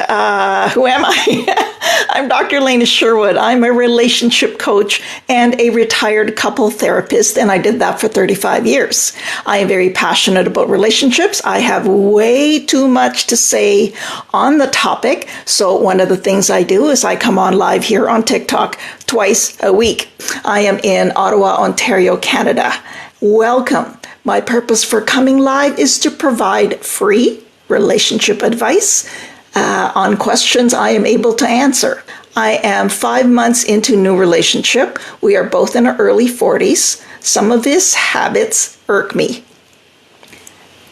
Who am I? I'm Dr. Elena Sherwood. I'm a relationship coach and a retired couple therapist, and I did that for 35 years. I am very passionate about relationships. I have way too much to say on the topic, so one of the things I do is I come on live here on TikTok twice a week. I am in Ottawa, Ontario, Canada. Welcome. My purpose for coming live is to provide free relationship advice on questions I am able to answer. I am 5 months into new relationship. We are both in our early 40s. Some of his habits irk me.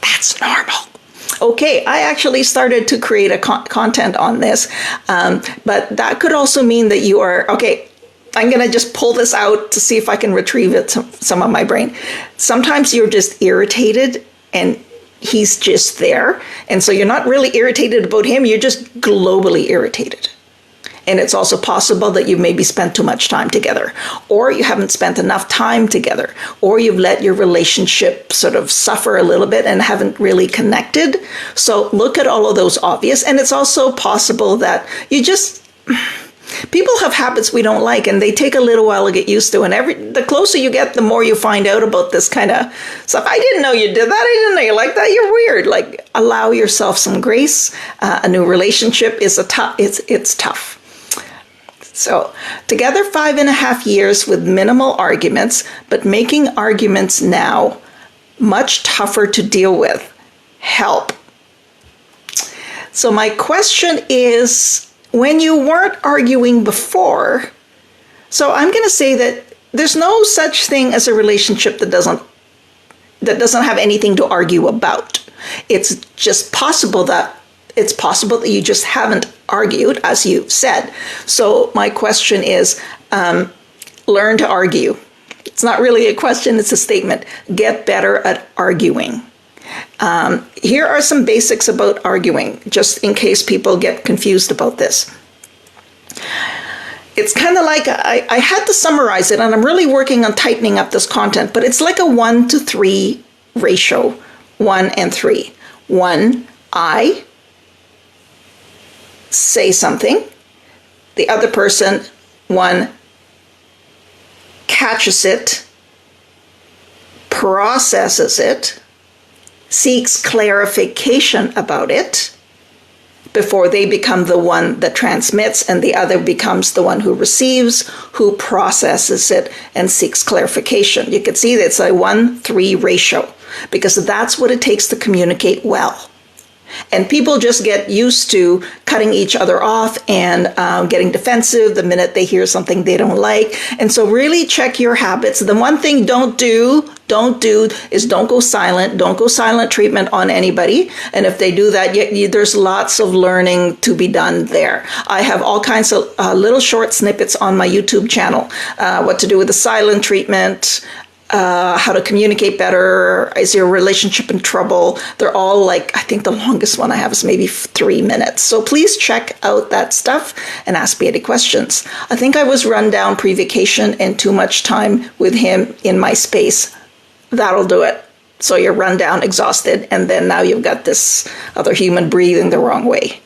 That's normal. Okay, I actually started to create a content on this, but that could also mean that you are, okay, I'm going to just pull this out to see if I can retrieve it, some of my brain. Sometimes you're just irritated and he's just there. And so you're not really irritated about him. You're just globally irritated. And it's also possible that you maybe spent too much time together, or you haven't spent enough time together, or you've let your relationship sort of suffer a little bit and haven't really connected. So look at all of those obvious. And it's also possible that you just... People have habits we don't like, and they take a little while to get used to. And the closer you get, the more you find out about this kind of stuff. I didn't know you did that. I didn't know you like that. You're weird. Like, allow yourself some grace. A new relationship is it's tough. So, together 5.5 years with minimal arguments, but making arguments now much tougher to deal with. Help. So my question is, when you weren't arguing before, so I'm going to say that there's no such thing as a relationship that doesn't have anything to argue about. It's just possible that you just haven't argued, as you said. So my question is, learn to argue. It's not really a question, it's a statement. Get better at arguing. Here are some basics about arguing, just in case people get confused about this. It's kind of like, I had to summarize it, and I'm really working on tightening up this content, but it's like a 1-to-3 ratio, 1 and 3. 1, I say something. The other person, 1, catches it, processes it, seeks clarification about it before they become the one that transmits, and the other becomes the one who receives, who processes it and seeks clarification. You can see that it's a 1-3 ratio, because that's what it takes to communicate well. And people just get used to cutting each other off and getting defensive the minute they hear something they don't like. And so really check your habits. The one thing don't do is don't go silent. Don't go silent treatment on anybody. And if they do that, there's lots of learning to be done there. I have all kinds of little short snippets on my YouTube channel. What to do with the silent treatment, how to communicate better, is your relationship in trouble? They're all like, I think the longest one I have is maybe 3 minutes. So please check out that stuff and ask me any questions. I think I was run down pre-vacation and too much time with him in my space. That'll do it. So you're run down, exhausted, and then now you've got this other human breathing the wrong way.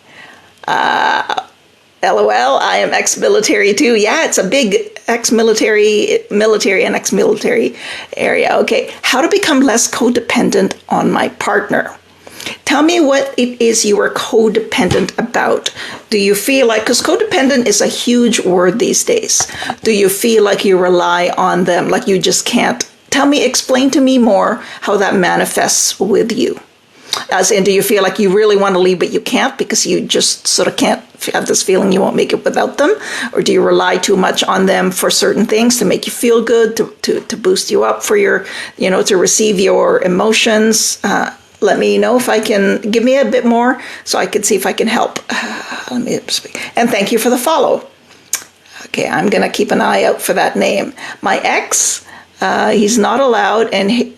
LOL, I am ex-military too. Yeah, it's a big military and ex-military area. Okay, how to become less codependent on my partner. Tell me what it is you are codependent about. Do you feel like, because codependent is a huge word these days. Do you feel like you rely on them, like you just can't? Explain to me more how that manifests with you. As in, do you feel like you really want to leave, but you can't because you just sort of can't have this feeling you won't make it without them? Or do you rely too much on them for certain things to make you feel good, to boost you up for your, to receive your emotions? Let me know if I can, give me a bit more so I can see if I can help. Let me speak. And thank you for the follow. Okay, I'm going to keep an eye out for that name. My ex, he's not allowed and...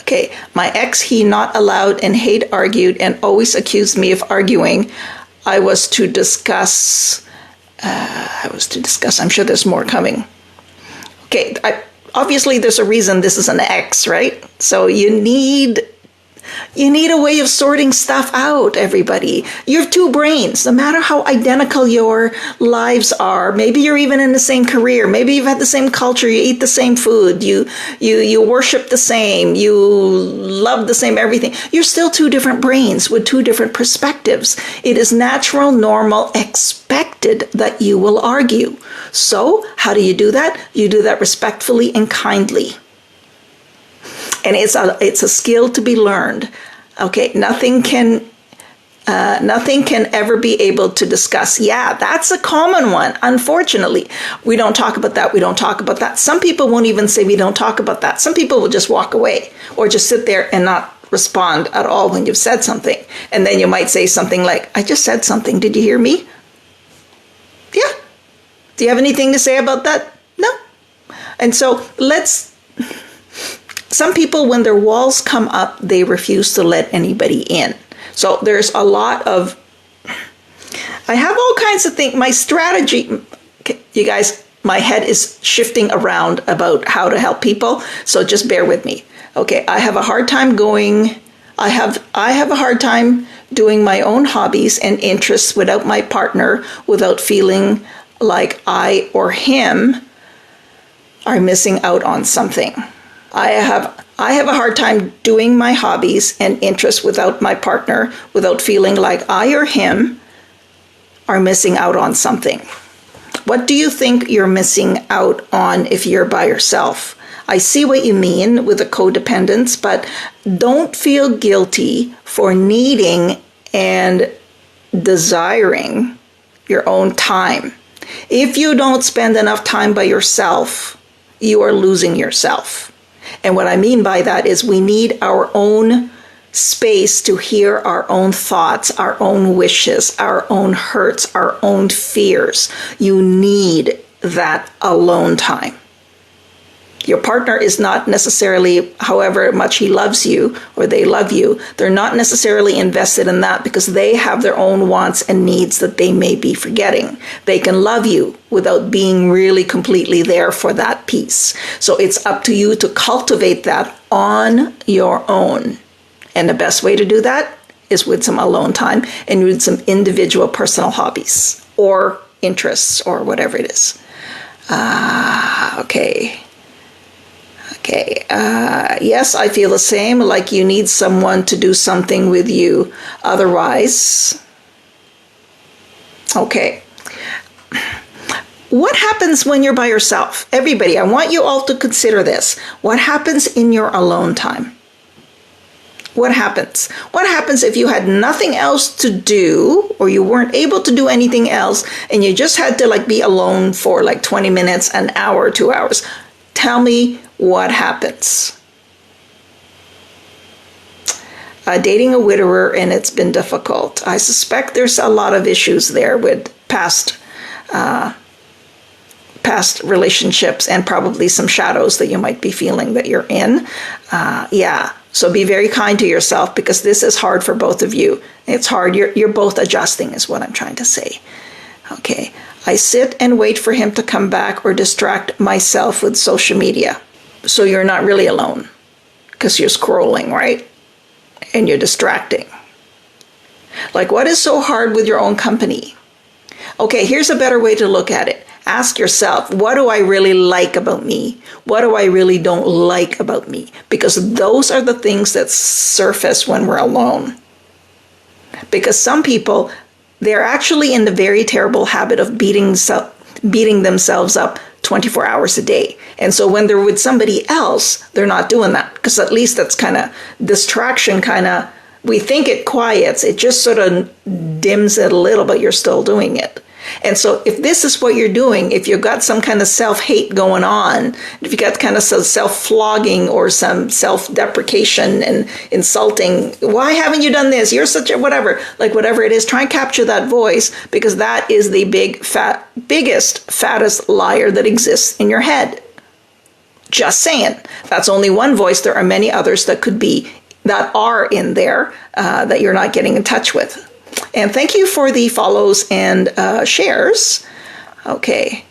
Okay, my ex, he not allowed and hate argued and always accused me of arguing. I was to discuss. I'm sure there's more coming. Okay, obviously there's a reason this is an ex, right? So you need You need a way of sorting stuff out, everybody. You have two brains, no matter how identical your lives are. Maybe you're even in the same career. Maybe you've had the same culture. You eat the same food. You worship the same. You love the same everything. You're still two different brains with two different perspectives. It is natural, normal, expected that you will argue. So how do you do that? You do that respectfully and kindly. And it's a skill to be learned. Okay, nothing can ever be able to discuss. Yeah, that's a common one. Unfortunately, we don't talk about that. We don't talk about that. Some people won't even say we don't talk about that. Some people will just walk away or just sit there and not respond at all when you've said something. And then you might say something like, I just said something. Did you hear me? Yeah. Do you have anything to say about that? No. And so some people, when their walls come up, they refuse to let anybody in. So there's a lot of, I have all kinds of things. My strategy, you guys, my head is shifting around about how to help people. So just bear with me. Okay, I have a hard time I have a hard time doing my own hobbies and interests without my partner, without feeling like I or him are missing out on something. I have a hard time doing my hobbies and interests without my partner, without feeling like I or him are missing out on something. What do you think you're missing out on if you're by yourself? I see what you mean with the codependence, but don't feel guilty for needing and desiring your own time. If you don't spend enough time by yourself, you are losing yourself. And what I mean by that is we need our own space to hear our own thoughts, our own wishes, our own hurts, our own fears. You need that alone time. Your partner is not necessarily, however much he loves you or they love you, they're not necessarily invested in that because they have their own wants and needs that they may be forgetting. They can love you without being really completely there for that piece. So it's up to you to cultivate that on your own. And the best way to do that is with some alone time and with some individual personal hobbies or interests or whatever it is. Okay. Yes, I feel the same, like you need someone to do something with you. Otherwise, okay. What happens when you're by yourself? Everybody, I want you all to consider this. What happens in your alone time? What happens? What happens if you had nothing else to do or you weren't able to do anything else and you just had to be alone for 20 minutes, an hour, 2 hours? Tell me what happens. Dating a widower and it's been difficult. I suspect there's a lot of issues there with past relationships and probably some shadows that you might be feeling that you're in. So be very kind to yourself because this is hard for both of you. It's hard. You're both adjusting is what I'm trying to say. Okay. I sit and wait for him to come back or distract myself with social media. So you're not really alone because you're scrolling, right? And you're distracting. What is so hard with your own company? Okay, here's a better way to look at it. Ask yourself, what do I really like about me? What do I really don't like about me? Because those are the things that surface when we're alone. Because some people, they're actually in the very terrible habit of beating themselves up 24 hours a day. And so when they're with somebody else, they're not doing that. Because at least that's kind of distraction, we think it quiets. It just sort of dims it a little, but you're still doing it. And so if this is what you're doing, if you've got some kind of self-hate going on, if you got kind of some self-flogging or some self-deprecation and insulting, why haven't you done this? You're such a whatever, whatever it is, try and capture that voice because that is the biggest, fattest liar that exists in your head. Just saying. That's only one voice. There are many others that are in there that you're not getting in touch with. And thank you for the follows and shares. Okay.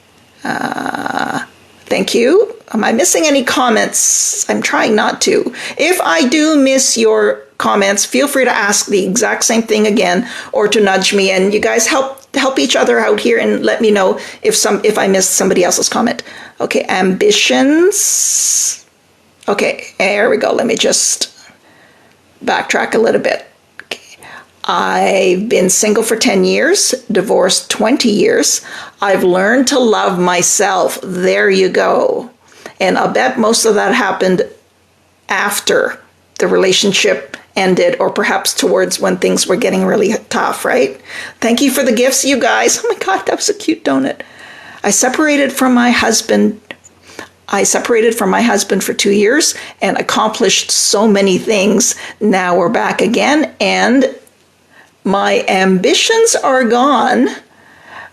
Thank you. Am I missing any comments? I'm trying not to. If I do miss your comments, feel free to ask the exact same thing again or to nudge me, and you guys help each other out here and let me know if I missed somebody else's comment. Okay, ambitions. Okay, there we go. Let me just backtrack a little bit. I've been single for 10 years, divorced 20 years. I've learned to love myself. There you go. And I'll bet most of that happened after the relationship ended, or perhaps towards when things were getting really tough, right? Thank you for the gifts, you guys. Oh my God, that was a cute donut. I separated from my husband for 2 years and accomplished so many things. Now we're back again, and my ambitions are gone.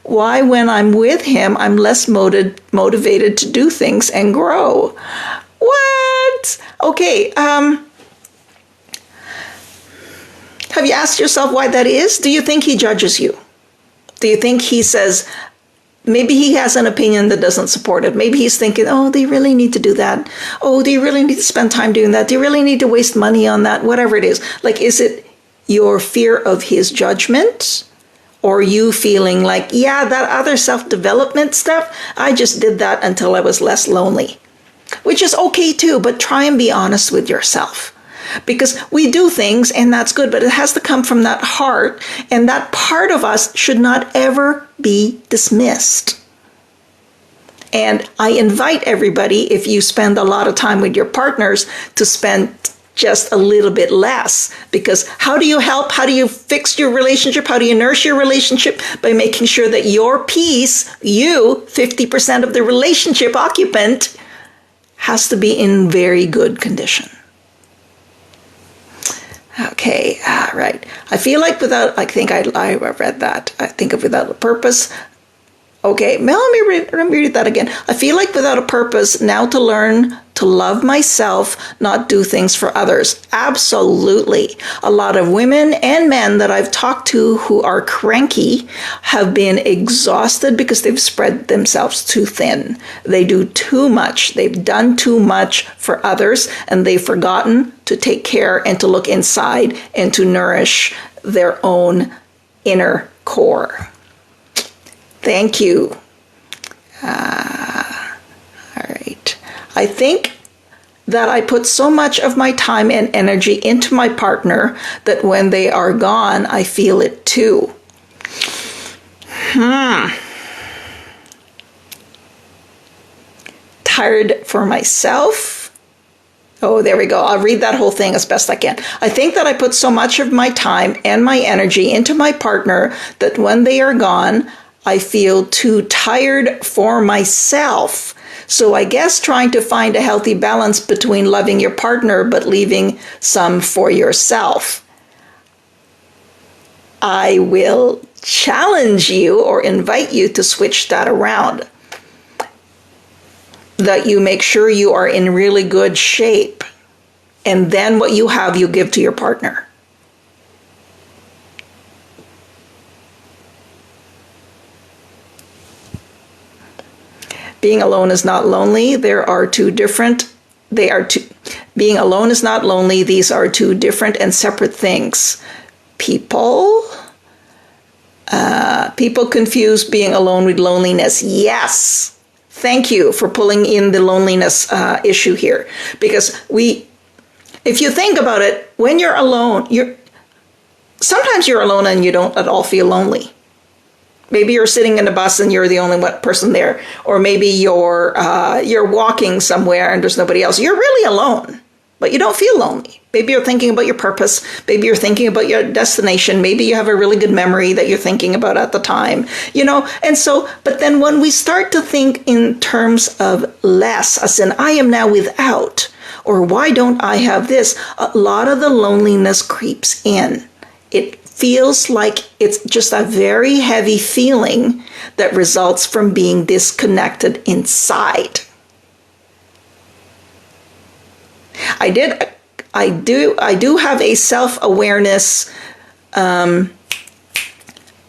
Why, when I'm with him, I'm less motivated to do things and grow. What? Okay, have you asked yourself why that is? Do you think he judges you? Do you think he says, maybe he has an opinion that doesn't support it? Maybe he's thinking, oh, do you really need to do that? Oh, do you really need to spend time doing that? Do you really need to waste money on that? Whatever it is. Like, is it your fear of his judgment? Or you feeling like, yeah, that other self-development stuff, I just did that until I was less lonely. Which is okay too, but try and be honest with yourself. Because we do things, and that's good, but it has to come from that heart, and that part of us should not ever be dismissed. And I invite everybody, if you spend a lot of time with your partners, to spend just a little bit less. Because how do you help? How do you fix your relationship? How do you nurse your relationship? By making sure that your piece, you, 50% of the relationship occupant, has to be in very good condition. Okay, right. I feel like without, I think I read that. I think of without a purpose. Okay, let me read that again. I feel like without a purpose, now to learn to love myself, not do things for others. Absolutely. A lot of women and men that I've talked to who are cranky have been exhausted because they've spread themselves too thin. They do too much. They've done too much for others, and they've forgotten to take care and to look inside and to nourish their own inner core. Thank you. All right. I think that I put so much of my time and energy into my partner that when they are gone, I feel it too. Tired for myself. Oh, there we go. I'll read that whole thing as best I can. I think that I put so much of my time and my energy into my partner that when they are gone, I feel too tired for myself. So I guess trying to find a healthy balance between loving your partner but leaving some for yourself. I will challenge you or invite you to switch that around. That you make sure you are in really good shape. And then what you have, you give to your partner. Being alone is not lonely. Being alone is not lonely. These are two different and separate things. People confuse being alone with loneliness. Yes. Thank you for pulling in the loneliness issue here. Because if you think about it, when you're alone, sometimes you're alone and you don't at all feel lonely. Maybe you're sitting in a bus and you're the only person there. Or maybe you're walking somewhere and there's nobody else. You're really alone, but you don't feel lonely. Maybe you're thinking about your purpose. Maybe you're thinking about your destination. Maybe you have a really good memory that you're thinking about at the time. And so, but then when we start to think in terms of less, as in I am now without, or why don't I have this, a lot of the loneliness creeps in. It feels like it's just a very heavy feeling that results from being disconnected inside. I do have a self-awareness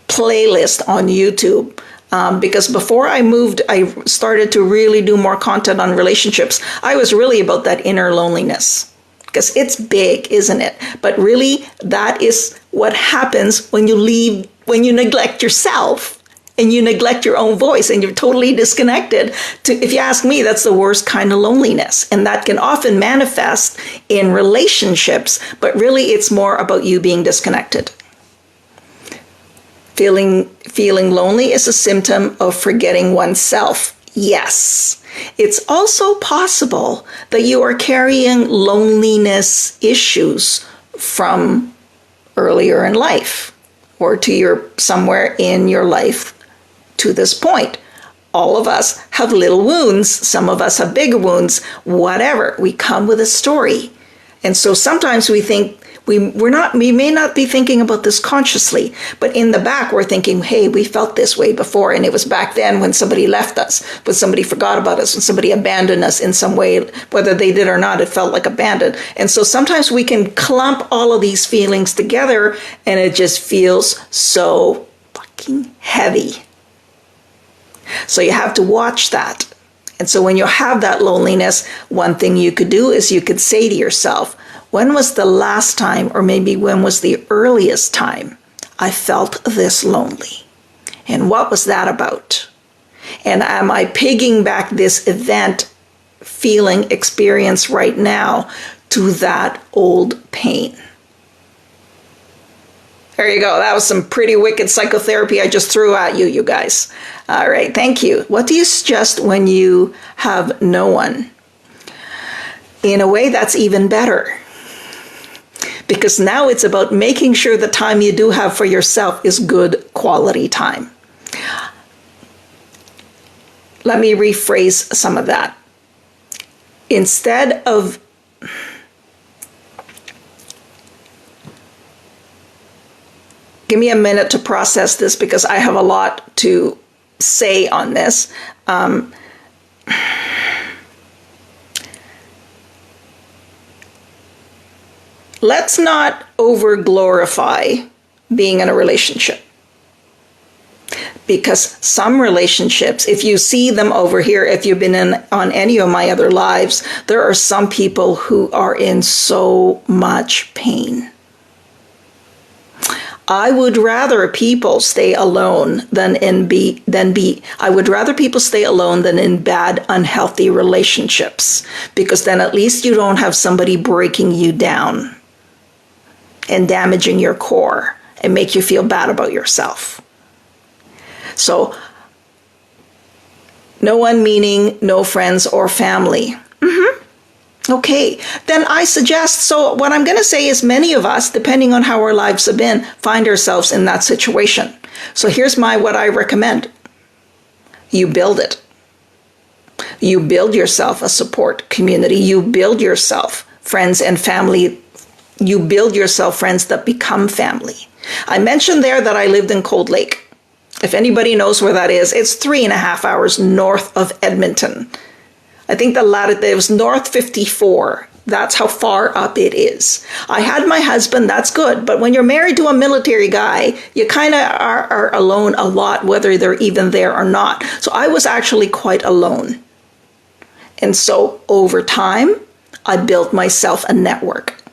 playlist on YouTube. Because before I moved, I started to really do more content on relationships. I was really about that inner loneliness, because it's big, isn't it? But really, that is what happens when you neglect yourself and you neglect your own voice and you're totally disconnected. If you ask me, that's the worst kind of loneliness. And that can often manifest in relationships, but really it's more about you being disconnected. Feeling lonely is a symptom of forgetting oneself. Yes. It's also possible that you are carrying loneliness issues from earlier in life or somewhere in your life to this point. All of us have little wounds. Some of us have bigger wounds, whatever. We come with a story. And so sometimes we think we may not be thinking about this consciously, but in the back we're thinking, hey, we felt this way before, and it was back then when somebody left us, when somebody forgot about us, when somebody abandoned us in some way, whether they did or not, it felt like abandoned. And so sometimes we can clump all of these feelings together, and it just feels so fucking heavy. So you have to watch that. And so when you have that loneliness, one thing you could do is you could say to yourself, when was the last time, or maybe when was the earliest time I felt this lonely? And what was that about? And am I pigging back this event, feeling, experience right now to that old pain? There you go. That was some pretty wicked psychotherapy I just threw at you guys. All right, thank you. What do you suggest when you have no one? In a way, that's even better. Because now it's about making sure the time you do have for yourself is good quality time. Let me rephrase some of that. Instead of give me a minute to process this because I have a lot to say on this. Let's not over-glorify being in a relationship. Because some relationships, if you see them over here, if you've been on any of my other lives, there are some people who are in so much pain. I would rather people stay alone I would rather people stay alone than in bad, unhealthy relationships, because then at least you don't have somebody breaking you down and damaging your core and make you feel bad about yourself. So, no one meaning no friends or family. Okay, then I suggest, so what I'm going to say is many of us, depending on how our lives have been, find ourselves in that situation. So here's what I recommend. You build it. You build yourself a support community. You build yourself friends and family. You build yourself friends that become family. I mentioned there that I lived in Cold Lake. If anybody knows where that is, it's 3.5 hours north of Edmonton. I think the latitude, it was North 54. That's how far up it is. I had my husband, that's good. But when you're married to a military guy, you kind of are alone a lot, whether they're even there or not. So I was actually quite alone. And so over time, I built myself a network.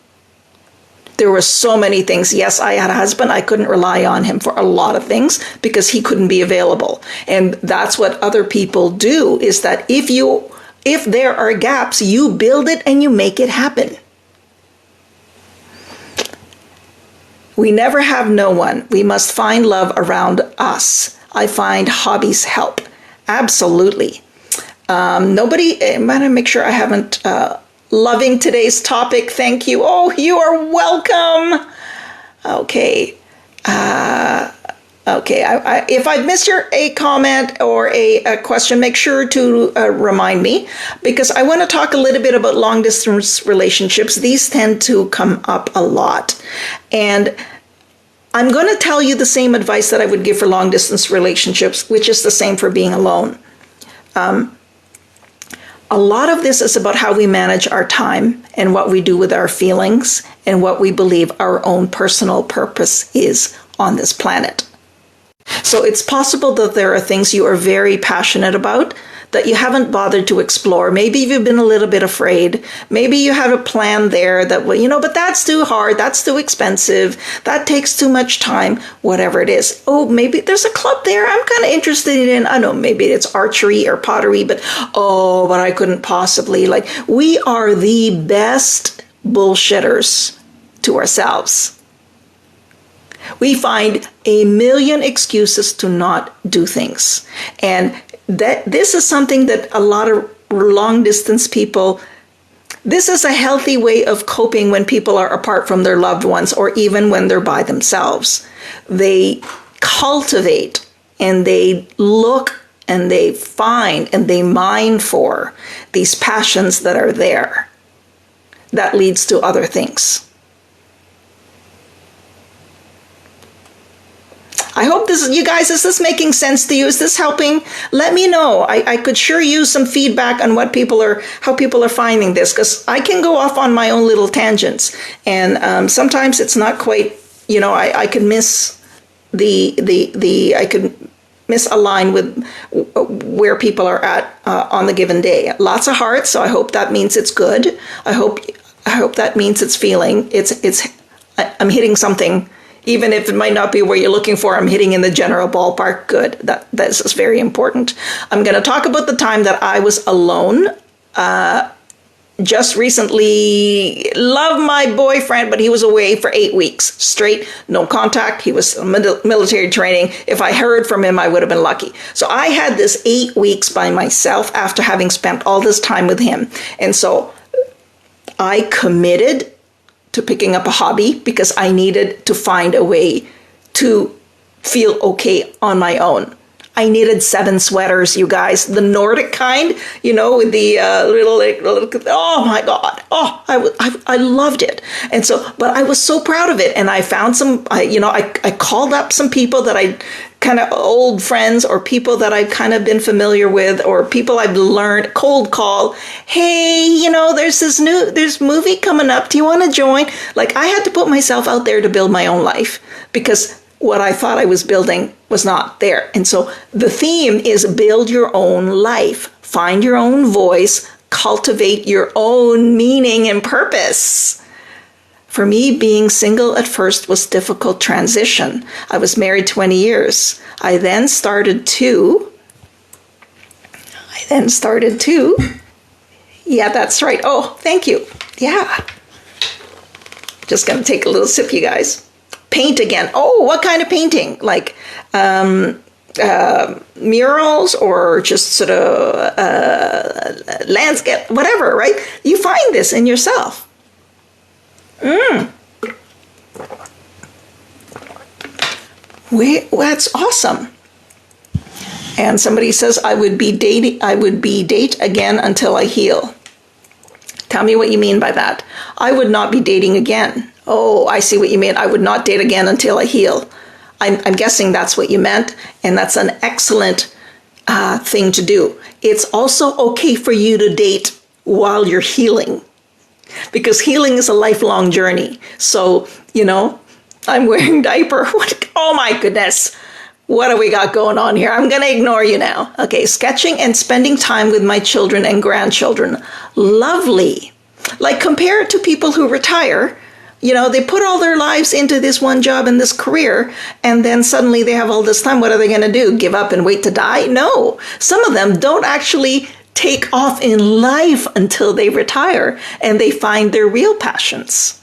There were so many things. Yes, I had a husband. I couldn't rely on him for a lot of things because he couldn't be available. And that's what other people do, is that if there are gaps, you build it and you make it happen. We never have no one. We must find love around us. I find hobbies help. Absolutely. I'm going to make sure I haven't... loving today's topic. Thank you. Oh, you are welcome. Okay. If I missed a comment or a question, make sure to remind me, because I want to talk a little bit about long distance relationships. These tend to come up a lot. And I'm going to tell you the same advice that I would give for long distance relationships, which is the same for being alone. A lot of this is about how we manage our time and what we do with our feelings and what we believe our own personal purpose is on this planet. So it's possible that there are things you are very passionate about that you haven't bothered to explore. Maybe you've been a little bit afraid. Maybe you have a plan there that, well, but that's too hard. That's too expensive. That takes too much time, whatever it is. Oh, maybe there's a club there I'm kind of interested in. I don't know, maybe it's archery or pottery, but I couldn't possibly. We are the best bullshitters to ourselves. We find a million excuses to not do things. And this is something that a lot of long distance people, this is a healthy way of coping when people are apart from their loved ones or even when they're by themselves. They cultivate and they look and they find and they mine for these passions that are there. That leads to other things. I hope is this making sense to you? Is this helping? Let me know. I could sure use some feedback on how people are finding this, because I can go off on my own little tangents. And sometimes it's not quite, I could miss I could misalign with where people are at on the given day. Lots of hearts, so I hope that means it's good. I hope that means it's feeling, I'm hitting something. Even if it might not be where you're looking for, I'm hitting in the general ballpark. Good. That is very important. I'm going to talk about the time that I was alone. Just recently, love my boyfriend, but he was away for 8 weeks straight, no contact. He was military training. If I heard from him, I would have been lucky. So I had this 8 weeks by myself after having spent all this time with him. And so I committed to picking up a hobby because I needed to find a way to feel okay on my own. I needed 7 sweaters, you guys, the Nordic kind, with the little, oh my God. Oh, I loved it. And so, but I was so proud of it. And I found I called up some people that I kind of old friends or people that I've kind of been familiar with or people I've learned, cold call. Hey, there's movie coming up. Do you want to join? I had to put myself out there to build my own life because what I thought I was building was not there. And so the theme is build your own life, find your own voice, cultivate your own meaning and purpose. For me, being single at first was difficult transition. I was married 20 years. I then started to. Yeah, that's right. Oh, thank you. Yeah. Just going to take a little sip, you guys. Paint again. Oh, what kind of painting? Murals or just sort of landscape, whatever, right? You find this in yourself. That's awesome. And somebody says, I would be date again until I heal. Tell me what you mean by that. I would not be dating again. Oh, I see what you mean. I would not date again until I heal. I'm guessing that's what you meant, and that's an excellent thing to do. It's also okay for you to date while you're healing, because healing is a lifelong journey. So, I'm wearing diaper. Oh my goodness. What have we got going on here? I'm going to ignore you now. Okay, sketching and spending time with my children and grandchildren. Lovely. Compare it to people who retire. They put all their lives into this one job and this career, and then suddenly they have all this time. What are they going to do? Give up and wait to die? No. Some of them don't actually take off in life until they retire and they find their real passions.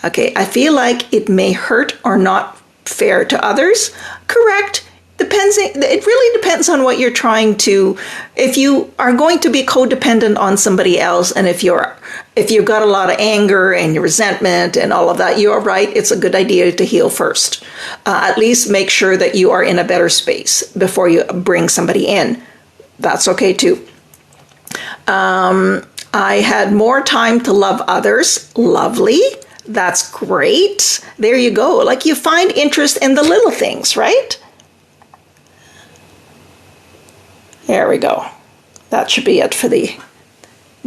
Okay, I feel like it may hurt or not fair to others. Correct. It really depends on what you're trying to, if you are going to be codependent on somebody else, and if you've got a lot of anger and resentment and all of that, you're right, it's a good idea to heal first. At least make sure that you are in a better space before you bring somebody in. That's okay too. I had more time to love others. Lovely. That's great. There you go. You find interest in the little things, right? There we go. That should be it for the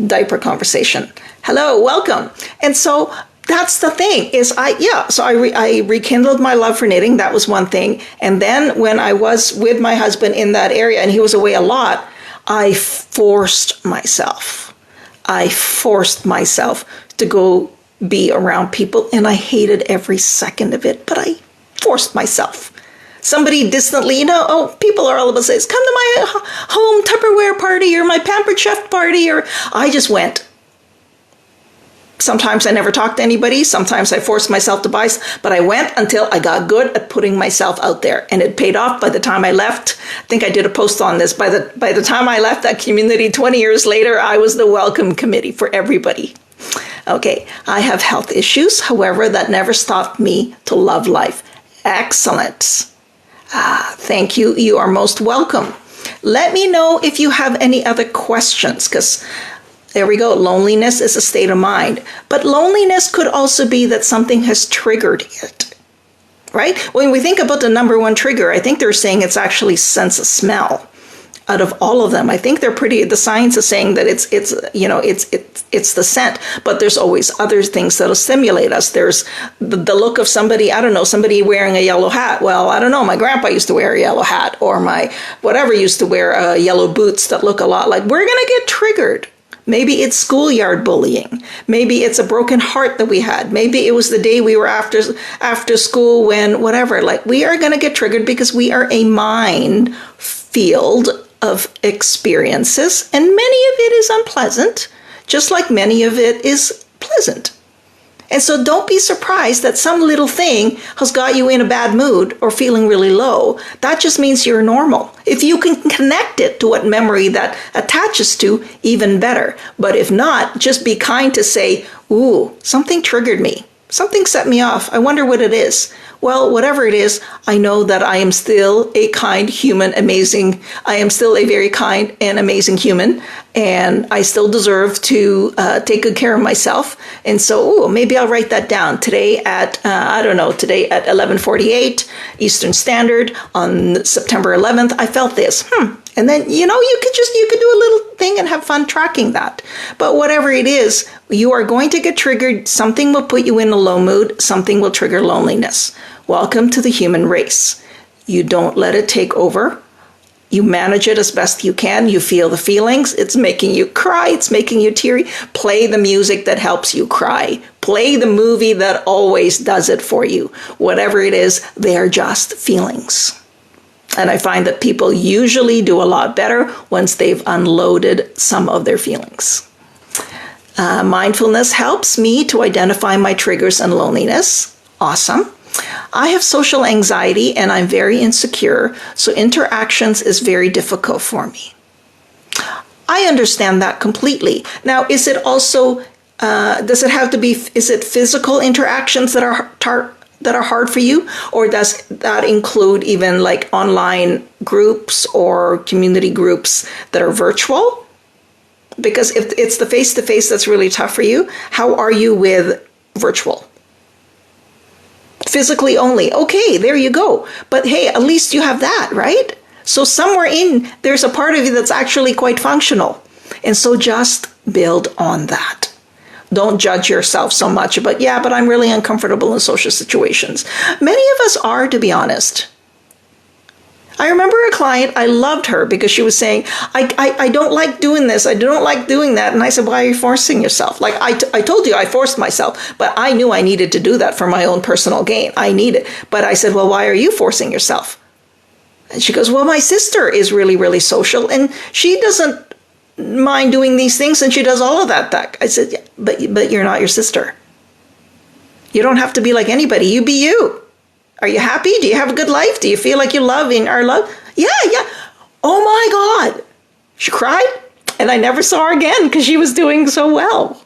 diaper conversation. Hello, welcome. And so, That's the thing is I rekindled my love for knitting. That was one thing. And then when I was with my husband in that area and he was away a lot, I forced myself to go be around people, and I hated every second of it, but I forced myself. Somebody distantly, people are all of a sudden, come to my home Tupperware party or my Pampered Chef party, or I just went. Sometimes I never talked to anybody. Sometimes I forced myself to buy, but I went until I got good at putting myself out there, and it paid off. By the time I left, I think I did a post on this. By the time I left that community 20 years later, I was the welcome committee for everybody. Okay, I have health issues. However, that never stopped me to love life. Excellent. Thank you. You are most welcome. Let me know if you have any other questions, because there we go. Loneliness is a state of mind. But loneliness could also be that something has triggered it, right? When we think about the number one trigger, I think they're saying it's actually sense of smell. Out of all of them, I think the science is saying that it's the scent, but there's always other things that'll stimulate us. There's the look of somebody, somebody wearing a yellow hat. Well, I don't know, my grandpa used to wear a yellow hat, or my whatever used to wear yellow boots that look a lot like, we're going to get triggered. Maybe it's schoolyard bullying. Maybe it's a broken heart that we had. Maybe it was the day we were after school when whatever, like we are going to get triggered because we are a mind field of experiences, and many of it is unpleasant, just like many of it is pleasant. And so don't be surprised that some little thing has got you in a bad mood or feeling really low. That just means you're normal. If you can connect it to what memory that attaches to, even better. But if not, just be kind to say, ooh, something triggered me. Something set me off. I wonder what it is. Well, whatever it is, I know that I am still a kind, human, amazing. I am still a very kind and amazing human, and I still deserve to take good care of myself. And so, maybe I'll write that down today at, today at 11:48 Eastern Standard on September 11th. I felt this. And then, you could do a little thing and have fun tracking that. But whatever it is, you are going to get triggered. Something will put you in a low mood. Something will trigger loneliness. Welcome to the human race. You don't let it take over. You manage it as best you can. You feel the feelings. It's making you cry. It's making you teary. Play the music that helps you cry. Play the movie that always does it for you. Whatever it is, they are just feelings. And I find that people usually do a lot better once they've unloaded some of their feelings. Mindfulness helps me to identify my triggers and loneliness. Awesome. I have social anxiety and I'm very insecure, so interactions is very difficult for me. I understand that completely. Now, is it also, is it physical interactions that are hard for you? Or does that include even like online groups or community groups that are virtual? Because if it's the face-to-face that's really tough for you, how are you with virtual? Physically only. Okay, there you go. But hey, at least you have that, right? So somewhere there's a part of you that's actually quite functional. And so just build on that. Don't judge yourself so much about, but I'm really uncomfortable in social situations. Many of us are, to be honest. I remember a client, I loved her because she was saying, I don't like doing this. I don't like doing that. And I said, why are you forcing yourself? Like I told you I forced myself, but I knew I needed to do that for my own personal gain. I need it. But I said, well, why are you forcing yourself? And she goes, well, my sister is really, really social and she doesn't mind doing these things and she does all of that. I said, but you're not your sister. You don't have to be like anybody. You be you. Are you happy? Do you have a good life? Do you feel like you love and are loved? Yeah. Oh my God. She cried and I never saw her again because she was doing so well.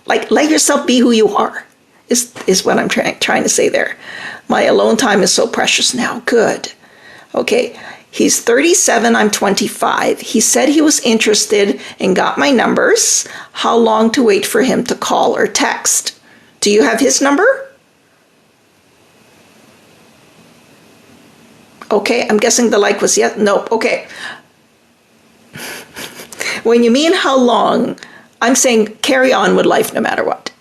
Like, let yourself be who you are is what I'm trying to say there. My alone time is so precious now. Good. Okay. He's 37. I'm 25. He said he was interested and got my numbers. How long to wait for him to call or text? Do you have his number? Okay, I'm guessing the like was yes. Nope. Okay. When you mean how long, I'm saying carry on with life no matter what.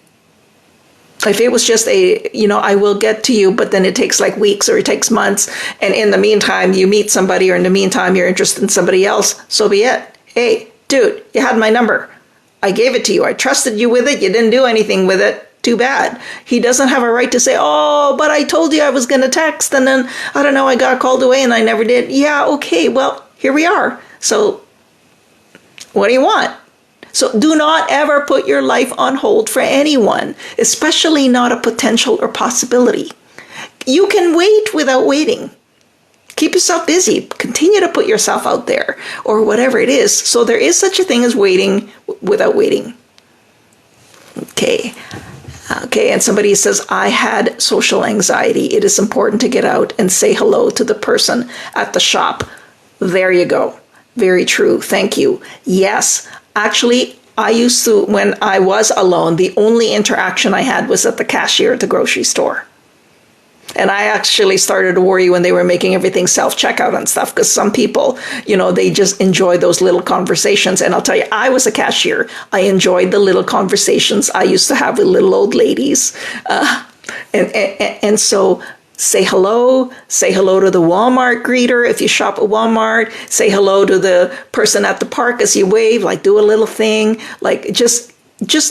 If it was just I will get to you, but then it takes like weeks or it takes months, and in the meantime you meet somebody, or in the meantime you're interested in somebody else, so be it. Hey, dude, you had my number. I gave it to you. I trusted you with it. You didn't do anything with it. Too bad. He doesn't have a right to say, oh, but I told you I was going to text, and then, I don't know, I got called away and I never did. Yeah, okay, well, here we are. So what do you want? So do not ever put your life on hold for anyone, especially not a potential or possibility. You can wait without waiting. Keep yourself busy. Continue to put yourself out there, or whatever it is. So there is such a thing as waiting without waiting. Okay, and somebody says, I had social anxiety. It is important to get out and say hello to the person at the shop. There you go. Very true. Thank you. Yes. Actually, I used to, when I was alone, the only interaction I had was at the cashier at the grocery store. And I actually started to worry when they were making everything self-checkout and stuff, because some people, they just enjoy those little conversations. And I'll tell you, I was a cashier. I enjoyed the little conversations I used to have with little old ladies. And so say hello to the Walmart greeter. If you shop at Walmart, say hello to the person at the park as you wave, like do a little thing, like just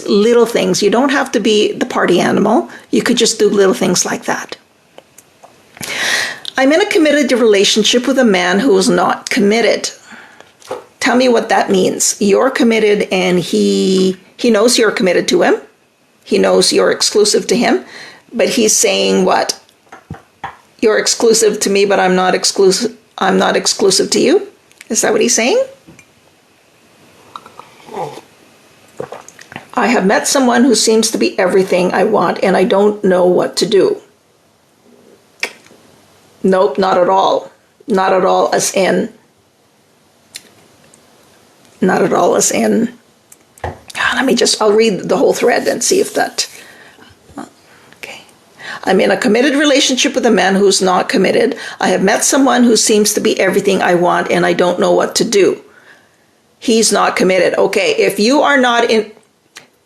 little things. You don't have to be the party animal. You could just do little things like that. I'm in a committed relationship with a man who is not committed. Tell me what that means. You're committed and he knows you're committed to him. He knows you're exclusive to him, but he's saying what? You're exclusive to me, but I'm not exclusive to you? Is that what he's saying? I have met someone who seems to be everything I want, and I don't know what to do. Nope, not at all. Not at all as in. I'll read the whole thread and see if that. Okay. I'm in a committed relationship with a man who's not committed. I have met someone who seems to be everything I want, and I don't know what to do. He's not committed. Okay, if you are not in,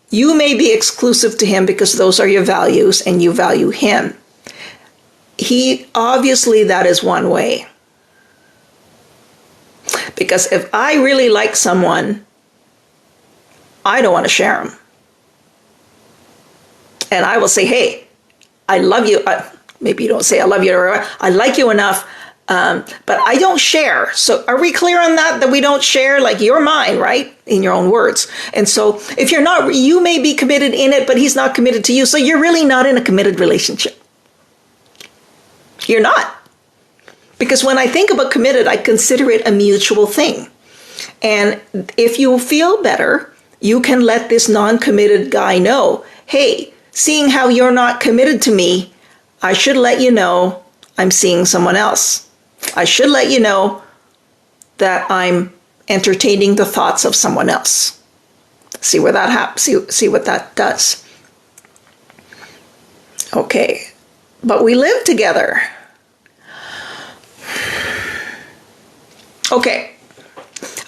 you may be exclusive to him because those are your values and you value him. Obviously that is one way. Because if I really like someone, I don't want to share them. And I will say, hey, I love you. Maybe you don't say I love you, or I like you enough, but I don't share. So are we clear on that? That we don't share? Like, you're mine, right? In your own words. And so if you're not, you may be committed in it, but he's not committed to you. So you're really not in a committed relationship. You're not. Because when I think about committed, I consider it a mutual thing. And if you feel better, you can let this non-committed guy know, hey, seeing how you're not committed to me, I should let you know I'm seeing someone else. I should let you know that I'm entertaining the thoughts of someone else. See where that happens. See what that does. Okay. But we live together. Okay,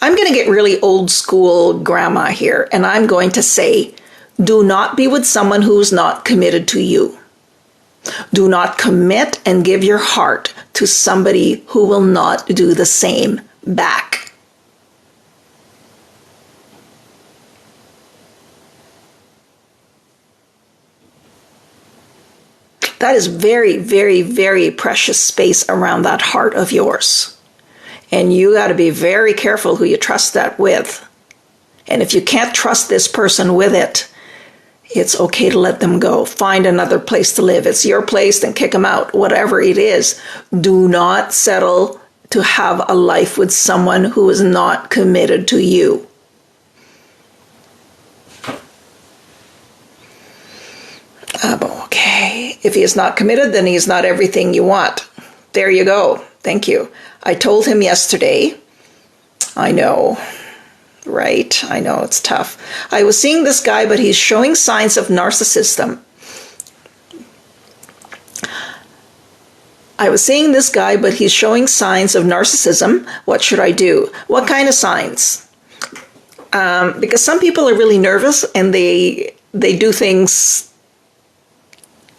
I'm going to get really old school grandma here, and I'm going to say, do not be with someone who's not committed to you. Do not commit and give your heart to somebody who will not do the same back. That is very, very, very precious space around that heart of yours. And you got to be very careful who you trust that with. And if you can't trust this person with it, it's okay to let them go. Find another place to live. It's your place, then kick them out. Whatever it is, do not settle to have a life with someone who is not committed to you. Okay, if he is not committed, then he is not everything you want. There you go. Thank you. I told him yesterday. I know, right? I know, it's tough. I was seeing this guy, but he's showing signs of narcissism. What should I do? What kind of signs? Because some people are really nervous and they do things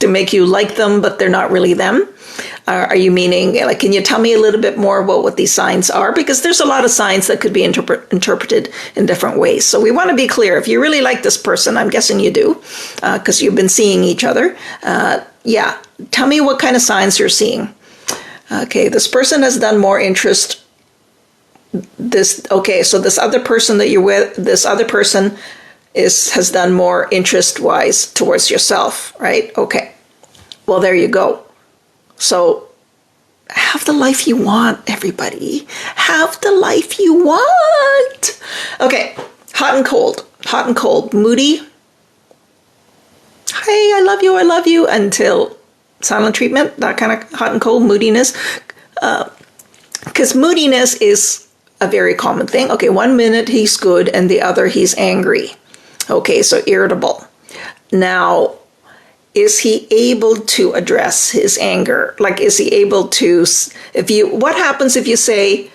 to make you like them, but they're not really them? Are you meaning, like, can you tell me a little bit more about what these signs are? Because there's a lot of signs that could be interpreted in different ways. So we want to be clear. If you really like this person, I'm guessing you do, because you've been seeing each other. Yeah, tell me what kind of signs you're seeing. Okay, this person has done more interest. So this other person that you're with, this other person has done more interest-wise towards yourself, right? Okay. Well, there you go. So have the life you want, everybody. Have the life you want. Okay, hot and cold. Hot and cold. Moody. Hey, I love you, until silent treatment, that kind of hot and cold moodiness. Because moodiness is a very common thing. Okay, 1 minute he's good and the other he's angry. Okay, so irritable. Now, is he able to address his anger? Like, is he able to, what happens if you say,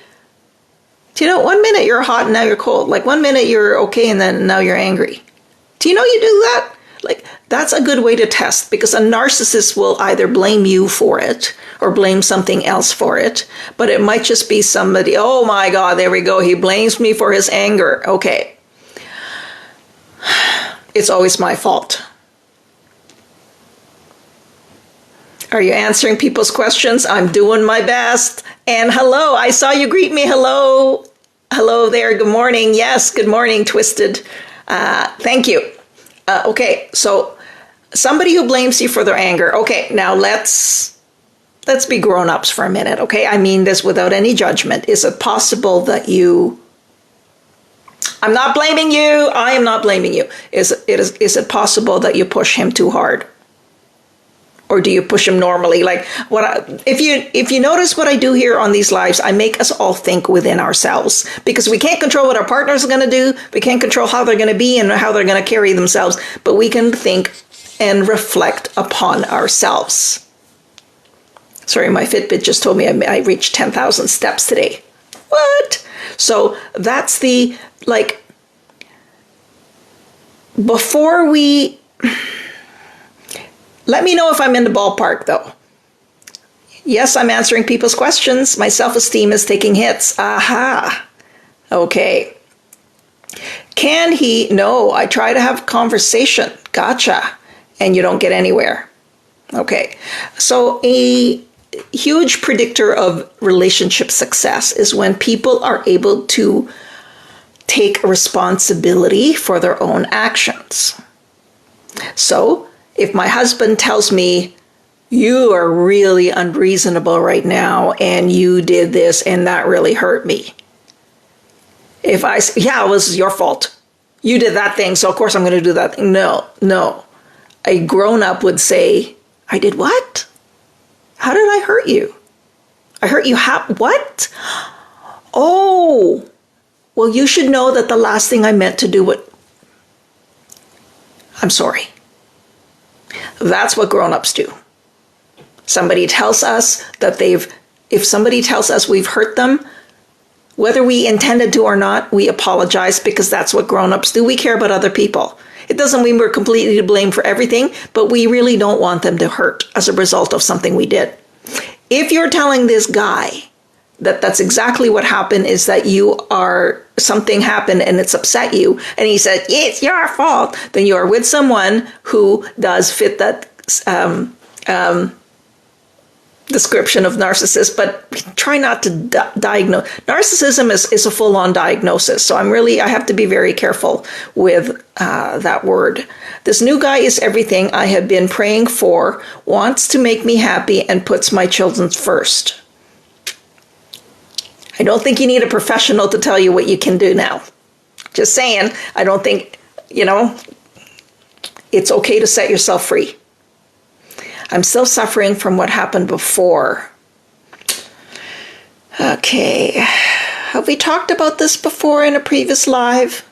do you know, 1 minute you're hot and now you're cold? Like 1 minute you're okay and then now you're angry. Do you know you do that? Like, that's a good way to test, because a narcissist will either blame you for it or blame something else for it. But it might just be somebody, oh my God, there we go. He blames me for his anger. Okay. It's always my fault. Are you answering people's questions? I'm doing my best. And hello, I saw you greet me. Hello. Hello there. Good morning. Yes, good morning, Twisted. Thank you. Okay, so somebody who blames you for their anger. Okay, now let's be grown-ups for a minute, okay? I mean this without any judgment. Is it possible that I'm not blaming you. I am not blaming you. Is it possible that you push him too hard? Or do you push him normally? Like, if you notice what I do here on these lives, I make us all think within ourselves, because we can't control what our partners are going to do. We can't control how they're going to be and how they're going to carry themselves, but we can think and reflect upon ourselves. Sorry, my Fitbit just told me I reached 10,000 steps today. What? So that's before we... Let me know if I'm in the ballpark, though. Yes, I'm answering people's questions. My self-esteem is taking hits. Aha. Okay. Can he? No, I try to have conversation. Gotcha. And you don't get anywhere. Okay. So a huge predictor of relationship success is when people are able to take responsibility for their own actions. So, if my husband tells me, you are really unreasonable right now and you did this and that really hurt me. If I say, yeah, it was your fault. You did that thing, so of course I'm going to do that thing. No. A grown-up would say, I did what? How did I hurt you? I hurt you what? Oh, well, you should know that the last thing I meant to do I'm sorry. That's what grown-ups do. Somebody tells us that if somebody tells us we've hurt them, whether we intended to or not, we apologize, because that's what grown-ups do. We care about other people. It doesn't mean we're completely to blame for everything, but we really don't want them to hurt as a result of something we did. If you're telling this guy that's exactly what happened, is that something happened and it's upset you, and he said, it's your fault, then you are with someone who does fit that description of narcissist, but try not to diagnose. Narcissism is a full-on diagnosis, so I have to be very careful with that word. This new guy is everything I have been praying for, wants to make me happy, and puts my children first. I don't think you need a professional to tell you what you can do now. Just saying, I don't think, it's okay to set yourself free. I'm still suffering from what happened before. Okay. Have we talked about this before in a previous live?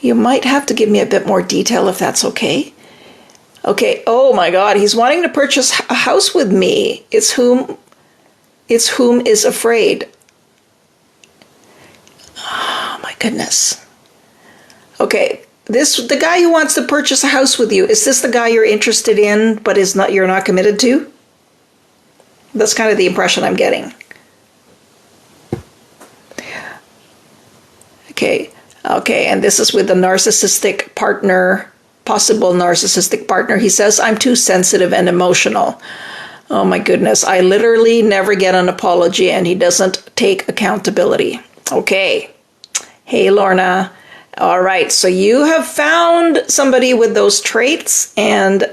You might have to give me a bit more detail if that's okay. Okay. Oh my God. He's wanting to purchase a house with me. It's whom is afraid. Oh my goodness. Okay. the guy who wants to purchase a house with you, is this the guy you're interested in, but you're not committed to? That's kind of the impression I'm getting. Okay, and this is with the narcissistic partner, possible narcissistic partner. He says, I'm too sensitive and emotional. Oh my goodness, I literally never get an apology, and he doesn't take accountability. Okay. Hey, Lorna. All right, so you have found somebody with those traits, and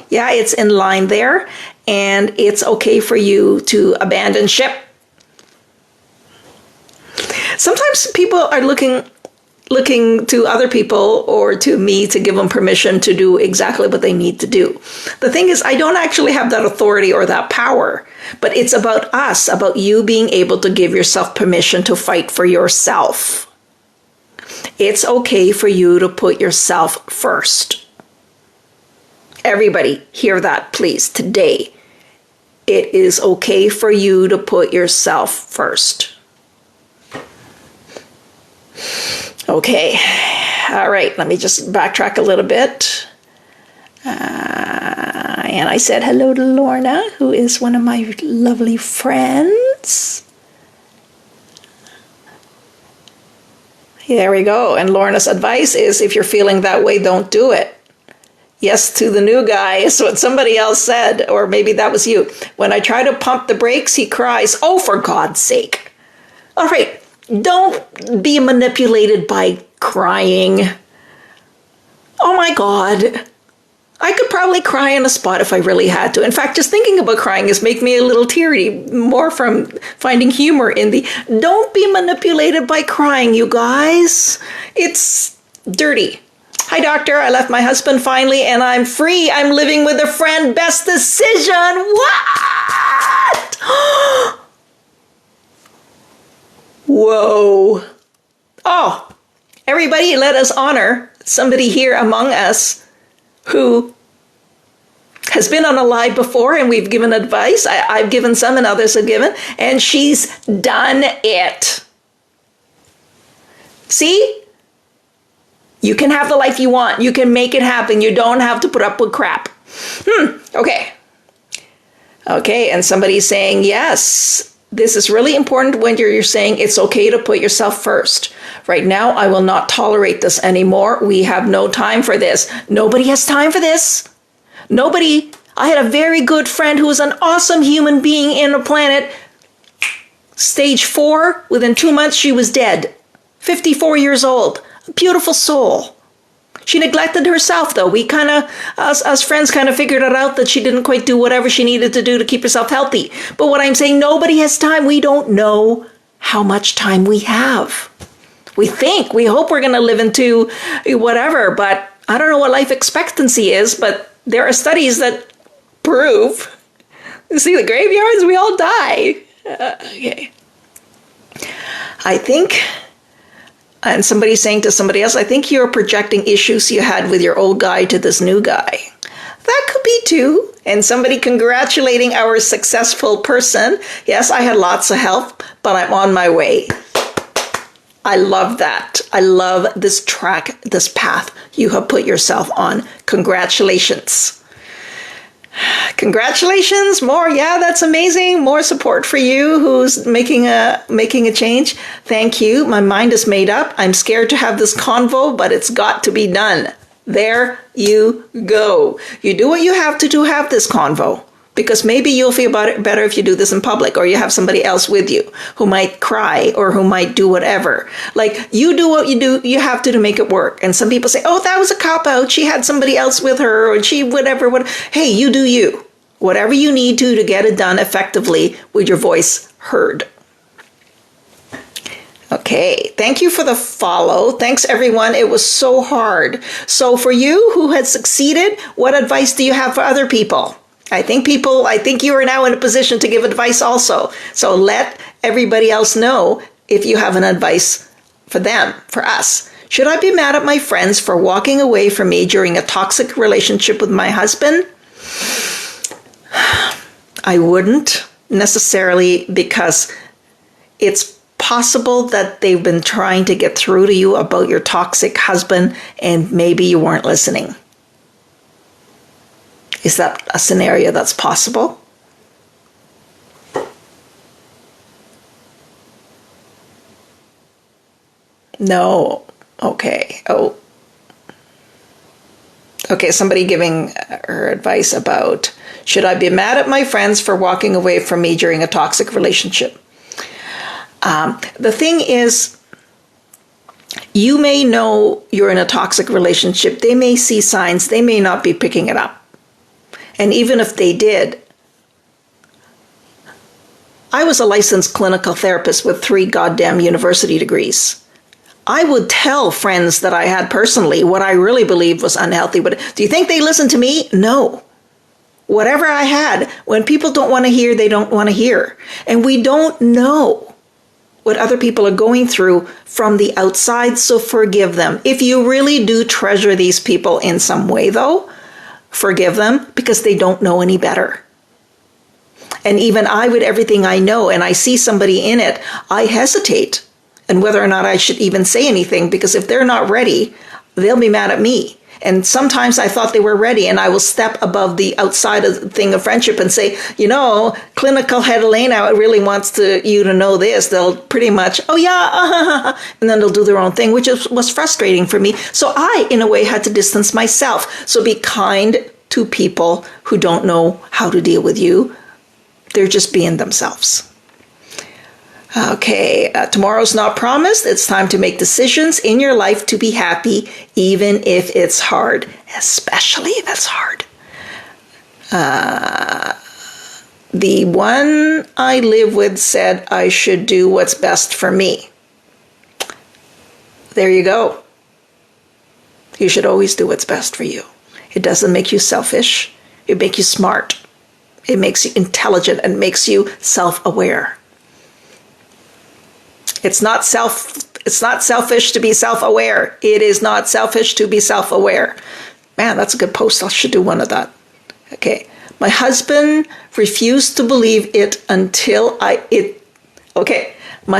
yeah, it's in line there, and it's okay for you to abandon ship. Sometimes people are looking to other people or to me to give them permission to do exactly what they need to do. The thing is, I don't actually have that authority or that power, but it's about us, about you being able to give yourself permission to fight for yourself. It's okay for you to put yourself first. Everybody, hear that, please, today. It is okay for you to put yourself first. Okay, all right, let me just backtrack a little bit. And I said hello to Lorna, who is one of my lovely friends. There we go. And Lorna's advice is, if you're feeling that way, don't do it. Yes, to the new guy is what somebody else said, or maybe that was you. When I try to pump the brakes, he cries, oh, for God's sake. All right, don't be manipulated by crying. Oh my God. I could probably cry on a spot if I really had to. In fact, just thinking about crying is making me a little teary, more from finding humor in the, don't be manipulated by crying, you guys. It's dirty. Hi, doctor. I left my husband finally, and I'm free. I'm living with a friend. Best decision. What? Whoa. Oh, everybody, let us honor somebody here among us who has been on a live before, and we've given advice. I've given some and others have given, and she's done it. See? You can have the life you want. You can make it happen. You don't have to put up with crap. Okay. Okay, and somebody's saying, yes, this is really important when you're saying it's okay to put yourself first. Right now, I will not tolerate this anymore. We have no time for this. Nobody has time for this. Nobody. I had a very good friend who was an awesome human being in the planet. Stage 4, within 2 months, she was dead. 54 years old. A beautiful soul. She neglected herself, though. We kind of, us friends kind of figured it out that she didn't quite do whatever she needed to do to keep herself healthy. But what I'm saying, nobody has time. We don't know how much time we have. We hope we're going to live into whatever, but I don't know what life expectancy is, but there are studies that prove, you see the graveyards, we all die. Okay. I think, and somebody's saying to somebody else, I think you're projecting issues you had with your old guy to this new guy. That could be too. And somebody congratulating our successful person. Yes, I had lots of help, but I'm on my way. I love that. I love this track, this path you have put yourself on. Congratulations. Congratulations. More. Yeah, that's amazing. More support for you who's making a change. Thank you. My mind is made up. I'm scared to have this convo, but it's got to be done. There you go. You do what you have to have this convo. Because maybe you'll feel about it better if you do this in public, or you have somebody else with you who might cry or who might do whatever. Like, you do what you have to make it work. And some people say, oh, that was a cop-out. She had somebody else with her, or she whatever. Hey, you do you. Whatever you need to get it done effectively with your voice heard. Okay, thank you for the follow. Thanks, everyone. It was so hard. So for you who had succeeded, what advice do you have for other people? I think you are now in a position to give advice also. So let everybody else know if you have an advice for them, for us. Should I be mad at my friends for walking away from me during a toxic relationship with my husband? I wouldn't necessarily, because it's possible that they've been trying to get through to you about your toxic husband and maybe you weren't listening? Is that a scenario that's possible? No. Okay. Oh. Okay, somebody giving her advice about, should I be mad at my friends for walking away from me during a toxic relationship? The thing is, you may know you're in a toxic relationship. They may see signs. They may not be picking it up. And even if they did, I was a licensed clinical therapist with 3 goddamn university degrees. I would tell friends that I had personally what I really believed was unhealthy. But do you think they listened to me? No. Whatever I had, when people don't want to hear, they don't want to hear. And we don't know what other people are going through from the outside, so forgive them. If you really do treasure these people in some way, though, forgive them because they don't know any better. And even I, with everything I know, and I see somebody in it, I hesitate. And whether or not I should even say anything, because if they're not ready, they'll be mad at me. And sometimes I thought they were ready, and I will step above the outside of the thing of friendship and say, clinical head Elena really wants you to know this. They'll pretty much, oh yeah, and then they'll do their own thing, which was frustrating for me. So I, in a way, had to distance myself. So be kind to people who don't know how to deal with you. They're just being themselves. Okay, tomorrow's not promised. It's time to make decisions in your life to be happy, even if it's hard, especially if it's hard. The one I live with said I should do what's best for me. There you go. You should always do what's best for you. It doesn't make you selfish. It makes you smart. It makes you intelligent and makes you self-aware. It's not selfish to be self-aware. It is not selfish to be self-aware. Man, that's a good post. I should do one of that. Okay. My husband refused to believe it until My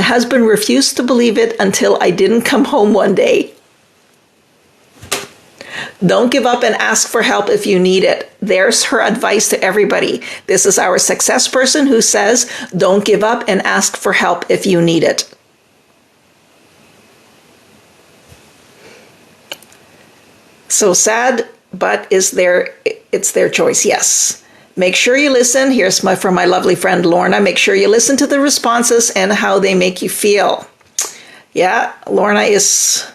husband refused to believe it until I didn't come home one day. Don't give up and ask for help if you need it. There's her advice to everybody. This is our success person who says, don't give up and ask for help if you need it. So sad, but it's their choice, yes. Make sure you listen. Here's from my lovely friend Lorna. Make sure you listen to the responses and how they make you feel. Yeah, Lorna is...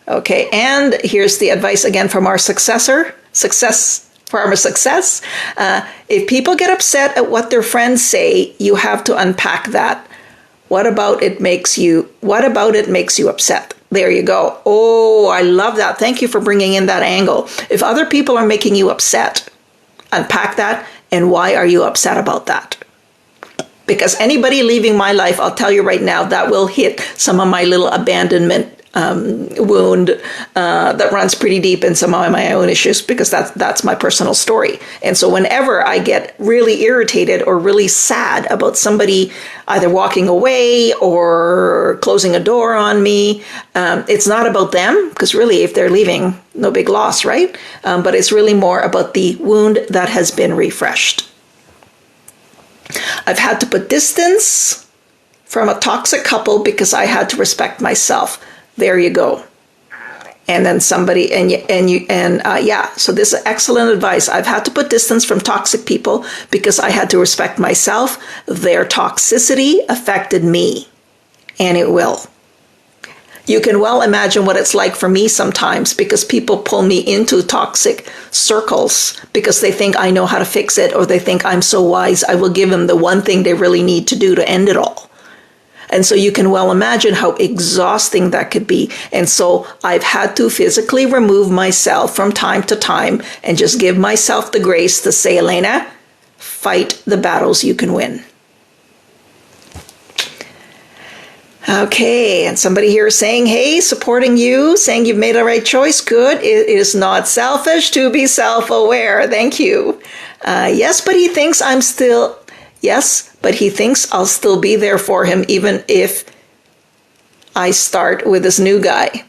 Okay, and here's the advice again from our farmer success. If people get upset at what their friends say, you have to unpack that. What about it makes you upset? There you go. Oh, I love that. Thank you for bringing in that angle. If other people are making you upset, unpack that. And why are you upset about that? Because anybody leaving my life, I'll tell you right now, that will hit some of my little abandonment wound that runs pretty deep in some of my own issues, because that's my personal story. And so whenever I get really irritated or really sad about somebody either walking away or closing a door on me, it's not about them, because really if they're leaving, no big loss, right? But it's really more about the wound that has been refreshed. I've had to put distance from a toxic couple because I had to respect myself. There you go. And then somebody, so this is excellent advice. I've had to put distance from toxic people because I had to respect myself. Their toxicity affected me, and it will. You can well imagine what it's like for me sometimes, because people pull me into toxic circles because they think I know how to fix it, or they think I'm so wise, I will give them the one thing they really need to do to end it all. And so you can well imagine how exhausting that could be. And so I've had to physically remove myself from time to time and just give myself the grace to say, Elena, fight the battles you can win. Okay, and somebody here is saying, hey, supporting you, saying you've made the right choice. Good. It is not selfish to be self-aware. Thank you. Yes, but he thinks I'll still be there for him, even if I start with this new guy.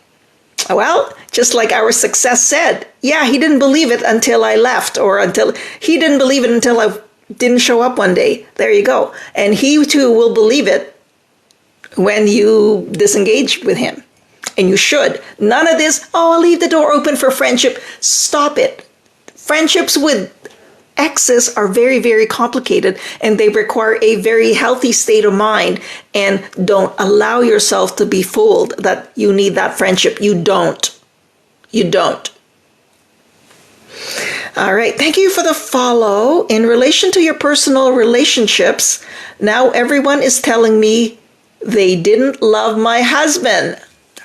Well, just like our success said, yeah, he didn't believe it until I left, or until he didn't believe it until I didn't show up one day. There you go. And he too will believe it when you disengage with him. And you should. None of this, oh, I'll leave the door open for friendship. Stop it. Friendships with exes are very, very complicated, and they require a very healthy state of mind. And don't allow yourself to be fooled that you need that friendship. You don't. You don't. All right. Thank you for the follow. In relation to your personal relationships, now everyone is telling me they didn't love my husband.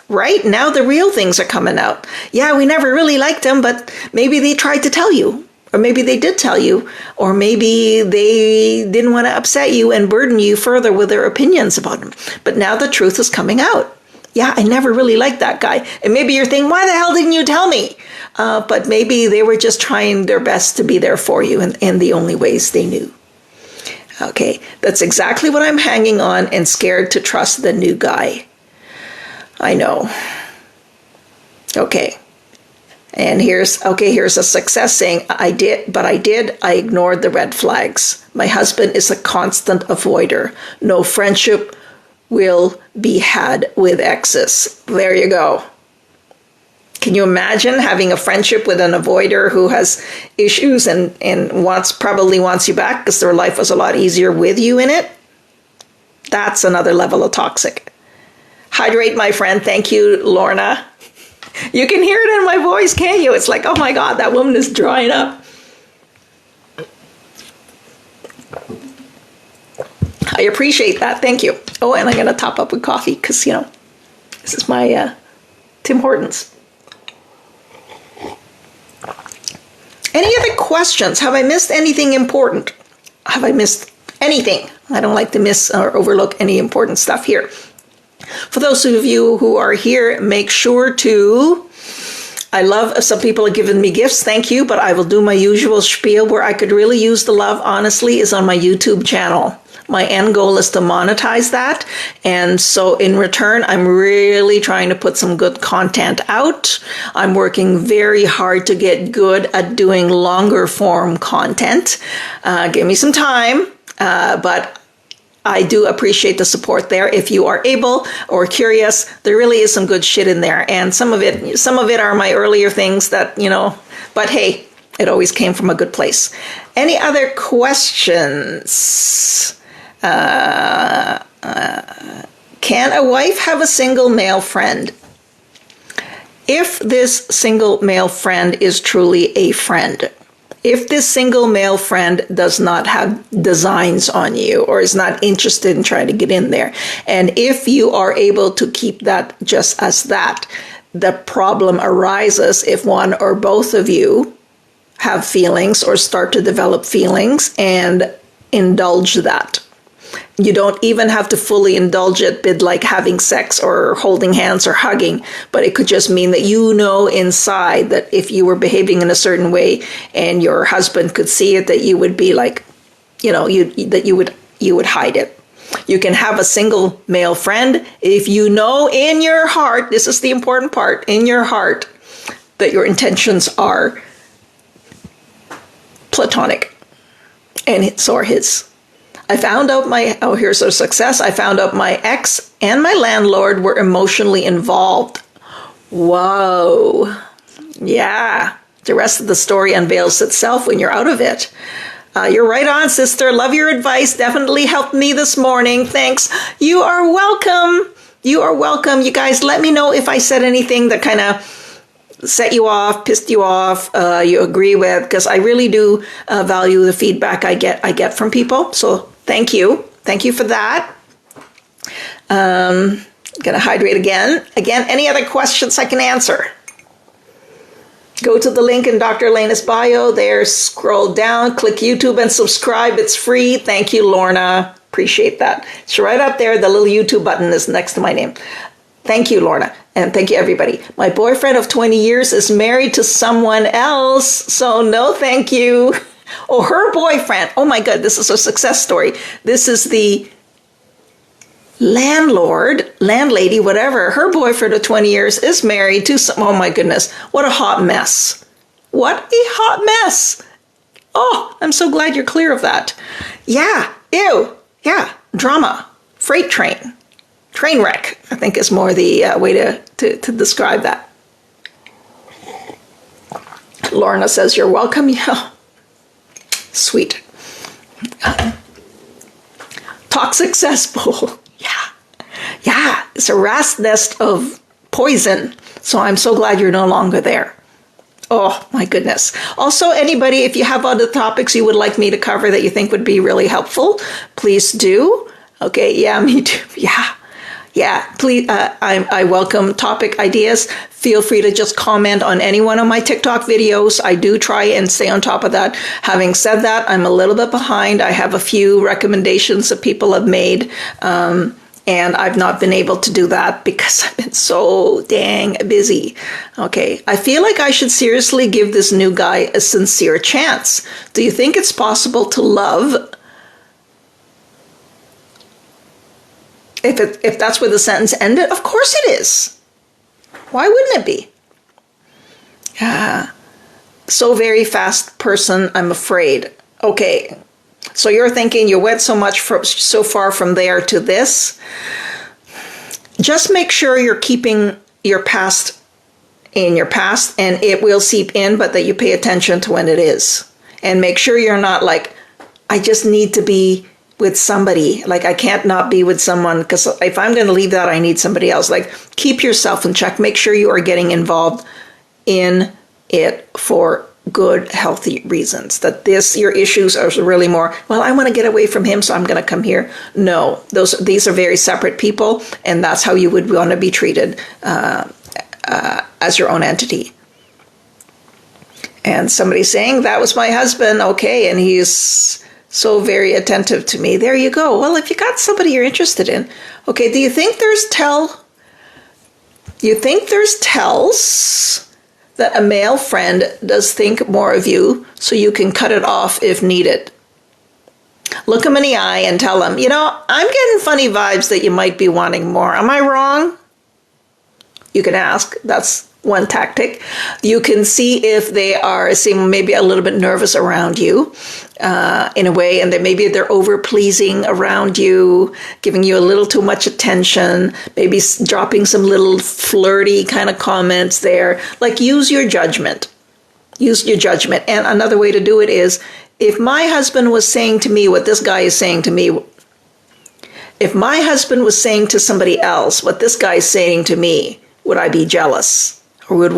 Right? Now the real things are coming out. Yeah, we never really liked him, but maybe they tried to tell you. Or maybe they did tell you, or maybe they didn't want to upset you and burden you further with their opinions about him. But now the truth is coming out. Yeah, I never really liked that guy. And maybe you're thinking, why the hell didn't you tell me? But maybe they were just trying their best to be there for you in the only ways they knew. Okay, that's exactly what I'm hanging on and scared to trust the new guy. I know. Okay. And here's a success saying, I ignored the red flags. My husband is a constant avoider. No friendship will be had with exes. There you go. Can you imagine having a friendship with an avoider who has issues and probably wants you back because their life was a lot easier with you in it? That's another level of toxic. Hydrate, my friend. Thank you, Lorna. You can hear it in my voice, can't you? It's like, oh my God, that woman is drying up. I appreciate that. Thank you. Oh, and I'm going to top up with coffee because, this is my Tim Hortons. Any other questions? Have I missed anything important? Have I missed anything? I don't like to miss or overlook any important stuff here. For those of you who are here, make sure to, I love, some people have given me gifts, thank you, but I will do my usual spiel. Where I could really use the love, honestly, is on my YouTube channel. My end goal is to monetize that. And so in return, I'm really trying to put some good content out. I'm working very hard to get good at doing longer form content. Give me some time, but I do appreciate the support there. If you are able or curious, there really is some good shit in there. And some of it are my earlier things that, but hey, it always came from a good place. Any other questions? Can a wife have a single male friend? If this single male friend is truly a friend, if this single male friend does not have designs on you or is not interested in trying to get in there, and if you are able to keep that just as that, the problem arises if one or both of you have feelings or start to develop feelings and indulge that. You don't even have to fully indulge it, bit like having sex or holding hands or hugging, but it could just mean that inside that if you were behaving in a certain way and your husband could see it, that you would be like, you would hide it. You can have a single male friend if you know in your heart, this is the important part, in your heart, that your intentions are platonic, and so are his. I found out here's a success. I found out my ex and my landlord were emotionally involved. Whoa. Yeah. The rest of the story unveils itself when you're out of it. You're right on, sister. Love your advice. Definitely helped me this morning. Thanks. You are welcome. You are welcome. You guys, let me know if I said anything that kind of set you off, pissed you off, you agree with, because I really do value the feedback I get from people. So thank you. Thank you for that. Going to hydrate again. Again, any other questions I can answer? Go to the link in Dr. Elena's bio there, scroll down, click YouTube and subscribe. It's free. Thank you, Lorna. Appreciate that. It's right up there. The little YouTube button is next to my name. Thank you, Lorna. And thank you, everybody. My boyfriend of 20 years is married to someone else, so no thank you. Oh, her boyfriend. Oh my God, this is a success story. This is the landlady, whatever, her boyfriend of 20 years is married to some, oh my goodness, what a hot mess. What a hot mess. Oh, I'm so glad you're clear of that. Yeah, ew, yeah, drama, freight train, train wreck, I think is more the way to describe that. Lorna says, you're welcome. Yeah, sweet. Toxic cesspool. Yeah, it's a rat's nest of poison. So I'm so glad you're no longer there. Oh, my goodness. Also, anybody, if you have other topics you would like me to cover that you think would be really helpful, please do. Okay, yeah, me too. Yeah, please, I welcome topic ideas. Feel free to just comment on any one of my TikTok videos. I do try and stay on top of that. Having said that, I'm a little bit behind. I have a few recommendations that people have made, and I've not been able to do that because I've been so dang busy. Okay, I feel like I should seriously give this new guy a sincere chance. Do you think it's possible to love? If that's where the sentence ended, of course it is. Why wouldn't it be? Yeah. So very fast person, I'm afraid. Okay. So you're thinking you went so far from there to this. Just make sure you're keeping your past in your past and it will seep in, but that you pay attention to when it is. And make sure you're not like, I just need to be with somebody. Like, I can't not be with someone because if I'm going to leave that, I need somebody else. Like, keep yourself in check. Make sure you are getting involved in it for good, healthy reasons. That your issues are really more, well, I want to get away from him, so I'm going to come here. No, these are very separate people, and that's how you would want to be treated as your own entity. And somebody's saying, that was my husband, okay, and he's so very attentive to me. There you go. Well, if you got somebody you're interested in, okay, do you think there's tells that a male friend does think more of you so you can cut it off if needed? Look him in the eye and tell him, I'm getting funny vibes that you might be wanting more. Am I wrong? You can ask. That's one tactic. You can see if they seem maybe a little bit nervous around you in a way, and maybe they're over-pleasing around you, giving you a little too much attention, maybe dropping some little flirty kind of comments there. Like, use your judgment. Use your judgment. And another way to do it is, if my husband was saying to me what this guy is saying to me, if my husband was saying to somebody else what this guy is saying to me, would I be jealous? Or would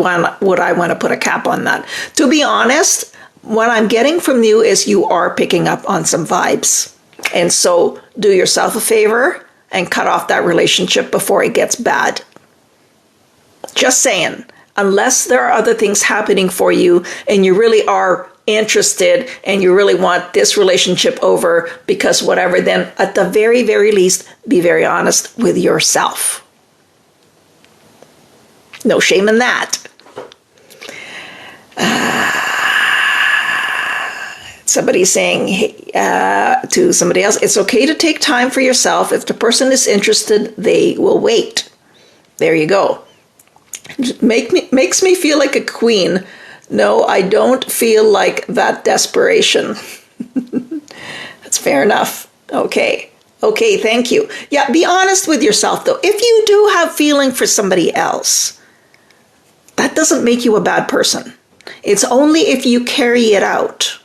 I want to put a cap on that? To be honest, what I'm getting from you is you are picking up on some vibes. And so do yourself a favor and cut off that relationship before it gets bad. Just saying, unless there are other things happening for you and you really are interested and you really want this relationship over because whatever, then at the very, very least, be very honest with yourself. No shame in that. Somebody's saying to somebody else, it's okay to take time for yourself. If the person is interested, they will wait. There you go. Makes me feel like a queen. No, I don't feel like that desperation. That's fair enough. Okay, thank you. Yeah, be honest with yourself, though. If you do have feeling for somebody else, that doesn't make you a bad person. It's only if you carry it out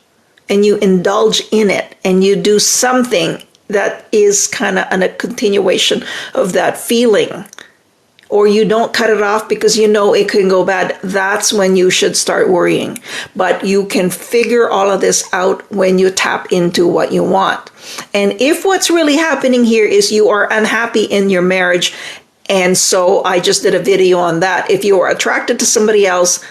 and you indulge in it and you do something that is kind of a continuation of that feeling, or you don't cut it off because you know it can go bad, that's when you should start worrying. But you can figure all of this out when you tap into what you want. And if what's really happening here is you are unhappy in your marriage, and so I just did a video on that. If you are attracted to somebody else,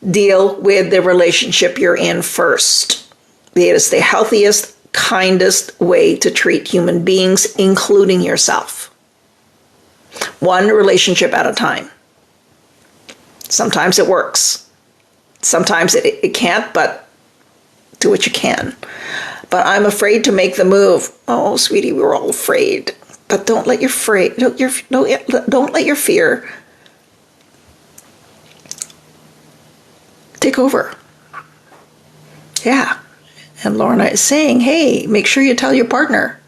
deal with the relationship you're in first. It is the healthiest, kindest way to treat human beings, including yourself. One relationship at a time. Sometimes it works. Sometimes it can't, but do what you can. But I'm afraid to make the move. Oh, sweetie, we were all afraid. But don't let don't let your fear take over. Yeah. And Lorna is saying, hey, make sure you tell your partner.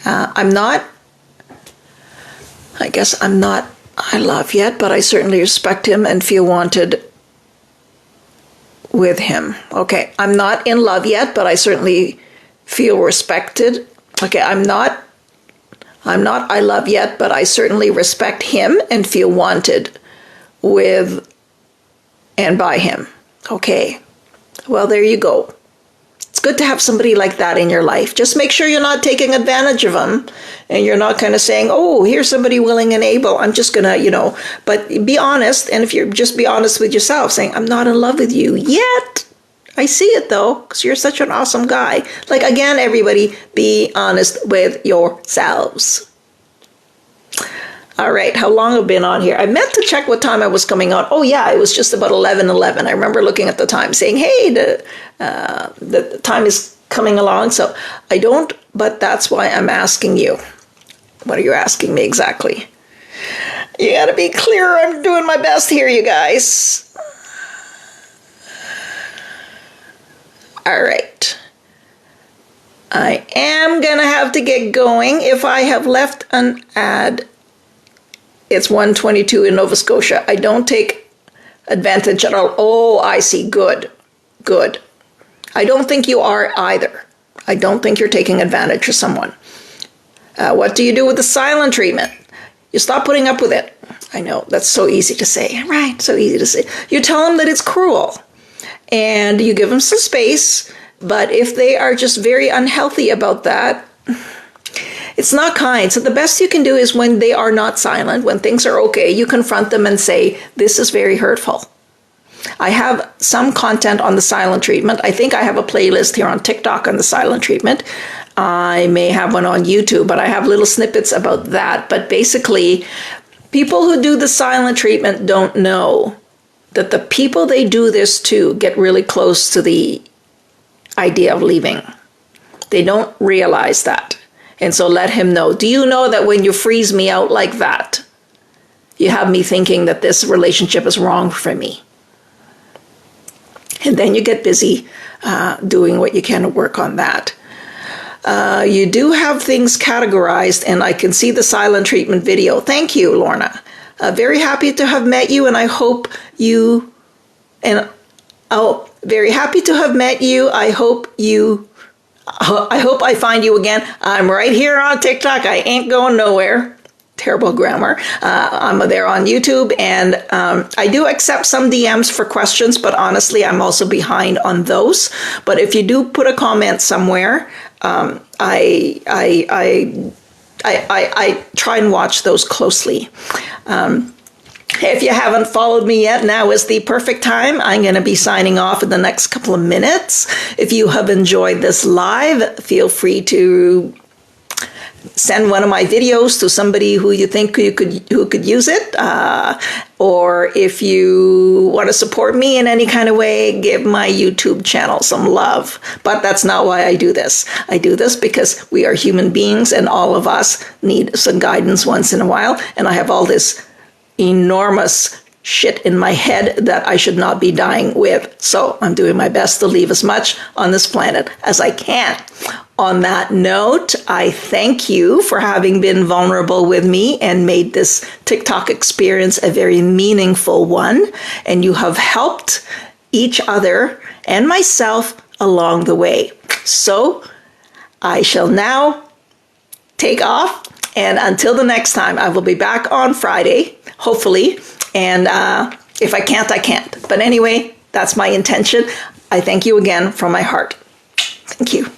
I'm not I love yet, but I certainly respect him and feel wanted with him. Okay, I'm not in love yet, but I certainly feel respected. Okay, I'm not I love yet, but I certainly respect him and feel wanted with and by him. Okay, well, there you go. It's good to have somebody like that in your life. Just make sure you're not taking advantage of them and you're not kind of saying, oh, here's somebody willing and able. I'm just going to, but be honest. And if you're just be honest with yourself, saying, I'm not in love with you yet. I see it though, because you're such an awesome guy. Like, again, everybody, be honest with yourselves. All right, how long have I been on here? I meant to check what time I was coming on. Oh, yeah, it was just about 11:11. I remember looking at the time saying, hey, the time is coming along. So I don't, but that's why I'm asking you. What are you asking me exactly? You got to be clear. I'm doing my best here, you guys. All right. I am going to have to get going. If I have left an ad, it's 1:22 in Nova Scotia. I don't take advantage at all. Oh, I see. Good. Good. I don't think you are either. I don't think you're taking advantage of someone. What do you do with the silent treatment? You stop putting up with it. I know, that's so easy to say. Right, so easy to say. You tell them that it's cruel. And you give them some space. But if they are just very unhealthy about that, it's not kind. So the best you can do is when they are not silent, when things are okay, you confront them and say, this is very hurtful. I have some content on the silent treatment. I think I have a playlist here on TikTok on the silent treatment. I may have one on YouTube, but I have little snippets about that. But basically, people who do the silent treatment don't know that the people they do this to get really close to the idea of leaving. They don't realize that. And so let him know. Do you know that when you freeze me out like that, you have me thinking that this relationship is wrong for me? And then you get busy doing what you can to work on that. You do have things categorized, and I can see the silent treatment video. Thank you, Lorna. Very happy to have met you, and I hope you, very happy to have met you. I hope I find you again. I'm right here on TikTok. I ain't going nowhere. Terrible grammar. I'm there on YouTube, and I do accept some DMs for questions, but honestly, I'm also behind on those. But if you do put a comment somewhere, I try and watch those closely. If you haven't followed me yet, now is the perfect time. I'm going to be signing off in the next couple of minutes. If you have enjoyed this live, feel free to send one of my videos to somebody who you think who could use it. Or if you want to support me in any kind of way, give my YouTube channel some love. But that's not why I do this. I do this because we are human beings and all of us need some guidance once in a while. And I have all this enormous shit in my head that I should not be dying with. So I'm doing my best to leave as much on this planet as I can. On that note, I thank you for having been vulnerable with me and made this TikTok experience a very meaningful one. And you have helped each other and myself along the way. So I shall now take off. And until the next time, I will be back on Friday, hopefully. And if I can't, I can't. But anyway, that's my intention. I thank you again from my heart. Thank you.